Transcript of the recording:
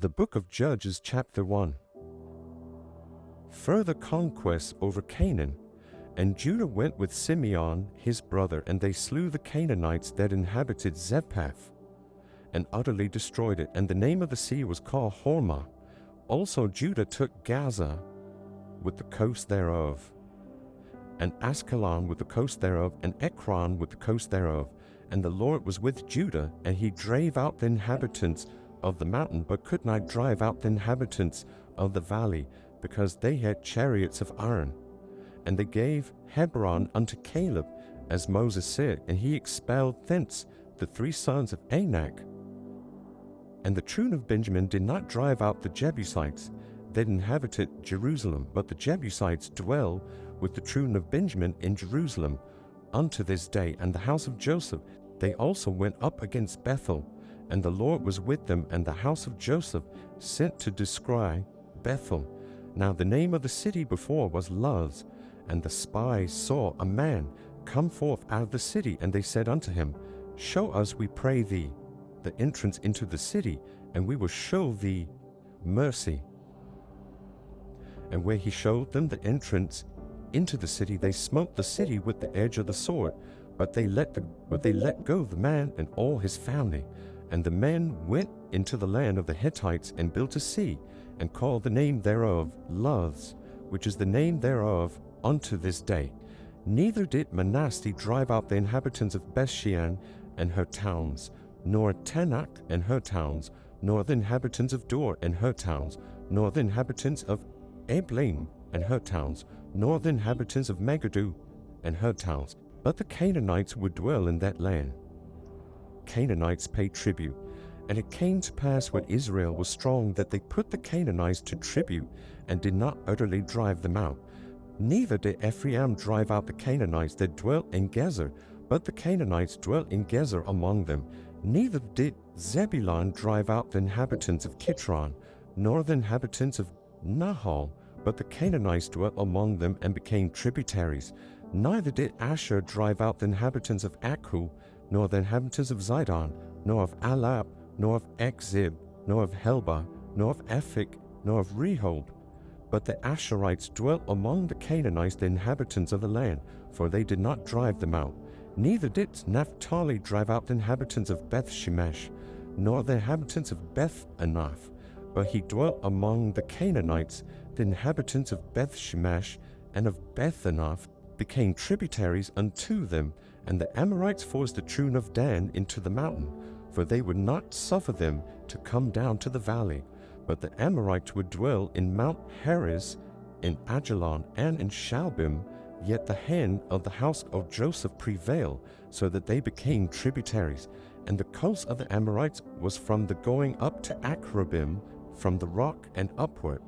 The book of Judges, chapter 1. Further conquests over Canaan. And Judah went with Simeon his brother, and they slew the Canaanites that inhabited Zephath, and utterly destroyed it. And the name of the sea was called Hormah. Also Judah took Gaza with the coast thereof, and Askelon with the coast thereof, and Ekron with the coast thereof. And the Lord was with Judah, and he drave out the inhabitants of the mountain, but could not drive out the inhabitants of the valley, because they had chariots of iron. And they gave Hebron unto Caleb, as Moses said, and he expelled thence the 3 sons of Anak. And the children of Benjamin did not drive out the Jebusites that inhabited Jerusalem, but the Jebusites dwell with the children of Benjamin in Jerusalem unto this day. And the house of Joseph, they also went up against Bethel, and the Lord was with them, and the house of Joseph sent to descry Bethel. Now the name of the city before was Luz. And the spies saw a man come forth out of the city, and they said unto him, Show us, we pray thee, the entrance into the city, and we will show thee mercy. And where he showed them the entrance into the city, they smote the city with the edge of the sword, but they let go the man and all his family. And the men went into the land of the Hittites, and built a sea, and called the name thereof Luz, which is the name thereof unto this day. Neither did Manasseh drive out the inhabitants of Bethshean and her towns, nor Tanakh and her towns, nor the inhabitants of Dor and her towns, nor the inhabitants of Eblaim and her towns, nor the inhabitants of Megiddo and her towns. But the Canaanites would dwell in that land. Canaanites paid tribute. And it came to pass, when Israel was strong, that they put the Canaanites to tribute, and did not utterly drive them out. Neither did Ephraim drive out the Canaanites that dwelt in Gezer, but the Canaanites dwelt in Gezer among them. Neither did Zebulun drive out the inhabitants of Kitron, nor the inhabitants of Nahal, but the Canaanites dwelt among them, and became tributaries. Neither did Asher drive out the inhabitants of Akhu, nor the inhabitants of Zidon, nor of Alab, nor of Ekzib, nor of Helba, nor of Ephik, nor of Rehob. But the Asherites dwelt among the Canaanites, the inhabitants of the land, for they did not drive them out. Neither did Naphtali drive out the inhabitants of Beth-shemesh, nor the inhabitants of Beth-anath, but he dwelt among the Canaanites. The inhabitants of Beth-shemesh and of Beth-anath became tributaries unto them, and the Amorites forced the children of Dan into the mountain, for they would not suffer them to come down to the valley. But the Amorites would dwell in Mount Heres, in Ajalon, and in Shalbim. Yet the hand of the house of Joseph prevailed, so that they became tributaries. And the coast of the Amorites was from the going up to Akrabim, from the rock and upward.